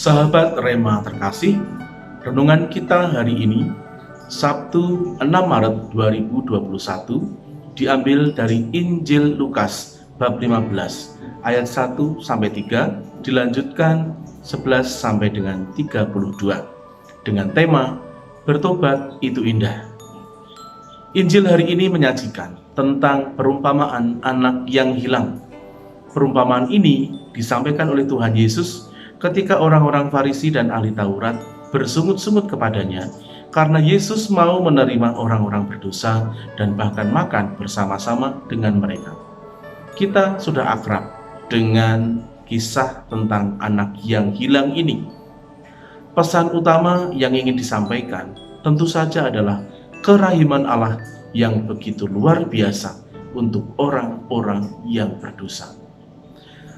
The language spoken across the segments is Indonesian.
Sahabat Rema terkasih, renungan kita hari ini, Sabtu 6 Maret 2021, diambil dari Injil Lukas bab 15 ayat 1-3, dilanjutkan 11 sampai dengan 32 dengan tema Bertobat itu indah. Injil hari ini menyajikan tentang perumpamaan anak yang hilang. Perumpamaan ini disampaikan oleh Tuhan Yesus ketika orang-orang Farisi dan ahli Taurat bersungut-sungut kepadanya karena Yesus mau menerima orang-orang berdosa dan bahkan makan bersama-sama dengan mereka. Kita sudah akrab dengan kisah tentang anak yang hilang ini. Pesan utama yang ingin disampaikan tentu saja adalah kerahiman Allah yang begitu luar biasa untuk orang-orang yang berdosa.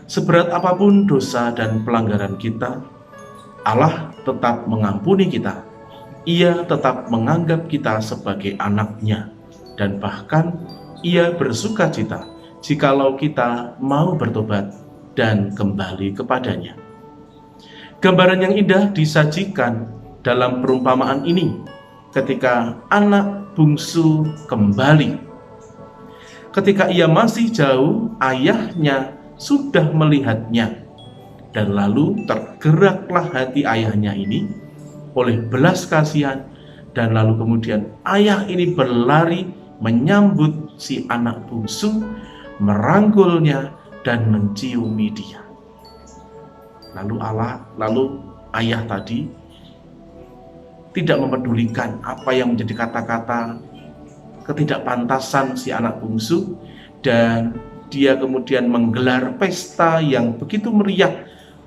Seberat apapun dosa dan pelanggaran kita, Allah tetap mengampuni kita. Ia tetap menganggap kita sebagai anaknya, dan bahkan Ia bersuka cita jikalau kita mau bertobat dan kembali kepadanya. Gambaran yang indah disajikan dalam perumpamaan ini ketika anak bungsu kembali. Ketika ia masih jauh, ayahnya sudah melihatnya, dan lalu tergeraklah hati ayahnya ini oleh belas kasihan, dan lalu kemudian ayah ini berlari menyambut si anak bungsu, merangkulnya dan menciumi dia. Lalu ayah tadi tidak mempedulikan apa yang menjadi kata-kata ketidakpantasan si anak bungsu, dan dia kemudian menggelar pesta yang begitu meriah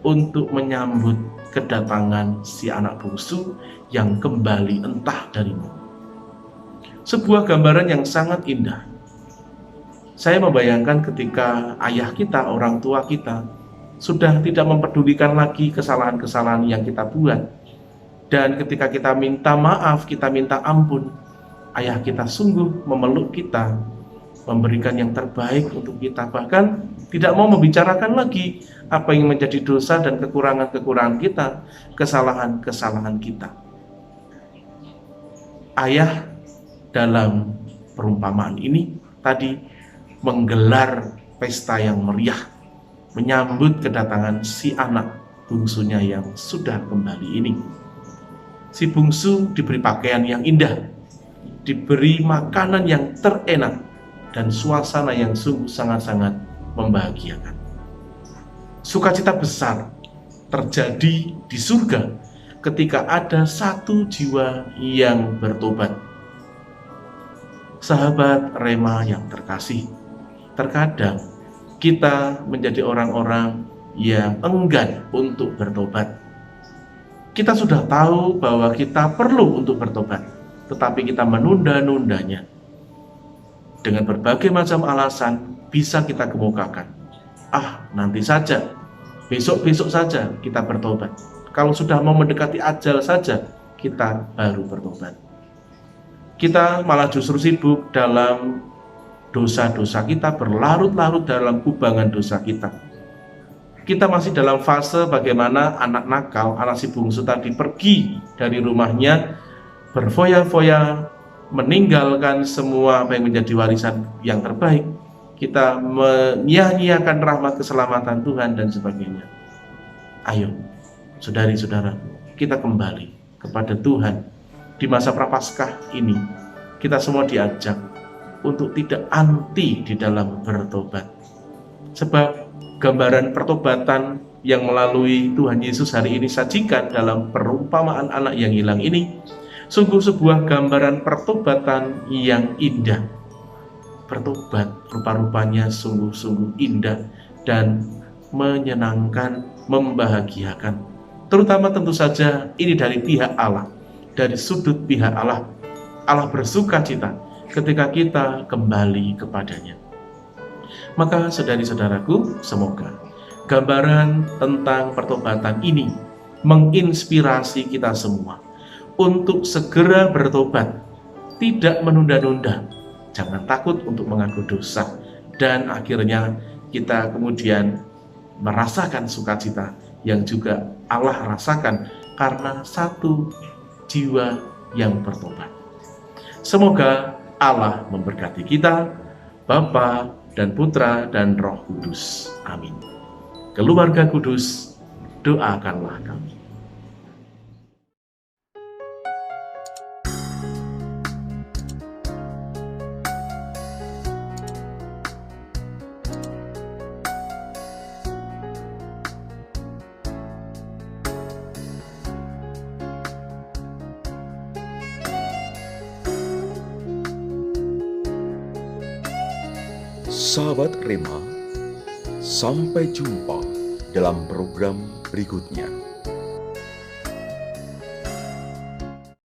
untuk menyambut kedatangan si anak bungsu yang kembali entah dari mana. Sebuah gambaran yang sangat indah. Saya membayangkan ketika ayah kita, orang tua kita, sudah tidak mempedulikan lagi kesalahan-kesalahan yang kita buat. Dan ketika kita minta maaf, kita minta ampun, ayah kita sungguh memeluk kita, memberikan yang terbaik untuk kita, bahkan tidak mau membicarakan lagi apa yang menjadi dosa dan kekurangan-kekurangan kita, kesalahan-kesalahan kita. Ayah dalam perumpamaan ini tadi menggelar pesta yang meriah, menyambut kedatangan si anak bungsunya yang sudah kembali ini. Si bungsu diberi pakaian yang indah, diberi makanan yang terenak, dan suasana yang sungguh sangat-sangat membahagiakan. Sukacita besar terjadi di surga ketika ada satu jiwa yang bertobat. Sahabat Rema yang terkasih, terkadang kita menjadi orang-orang yang enggan untuk bertobat. Kita sudah tahu bahwa kita perlu untuk bertobat, tetapi kita menunda-nundanya. Dengan berbagai macam alasan bisa kita kemukakan. Nanti saja, besok-besok saja kita bertobat. Kalau sudah mau mendekati ajal saja, kita baru bertobat. Kita malah justru sibuk dalam dosa-dosa kita, berlarut-larut dalam kubangan dosa kita. Kita masih dalam fase bagaimana anak nakal, anak si bungsu tadi pergi dari rumahnya, berfoya-foya, meninggalkan semua apa yang menjadi warisan yang terbaik. Kita menyia-nyiakan rahmat keselamatan Tuhan dan sebagainya. Ayo, saudari-saudara, kita kembali kepada Tuhan. Di masa Prapaskah ini, kita semua diajak untuk tidak anti di dalam bertobat. Sebab gambaran pertobatan yang melalui Tuhan Yesus hari ini sajikan dalam perumpamaan anak yang hilang ini sungguh sebuah gambaran pertobatan yang indah. Bertobat rupa-rupanya sungguh-sungguh indah dan menyenangkan, membahagiakan. Terutama tentu saja ini dari pihak Allah, dari sudut pihak Allah. Allah bersuka cita ketika kita kembali kepadanya. Maka saudari-saudaraku, semoga gambaran tentang pertobatan ini menginspirasi kita semua untuk segera bertobat, tidak menunda-nunda. Jangan takut untuk mengaku dosa, dan akhirnya kita kemudian merasakan sukacita yang juga Allah rasakan karena satu jiwa yang bertobat. Semoga Allah memberkati kita, Bapa dan Putra dan Roh Kudus. Amin. Keluarga kudus, doakanlah kami. Sahabat Rema, sampai jumpa dalam program berikutnya.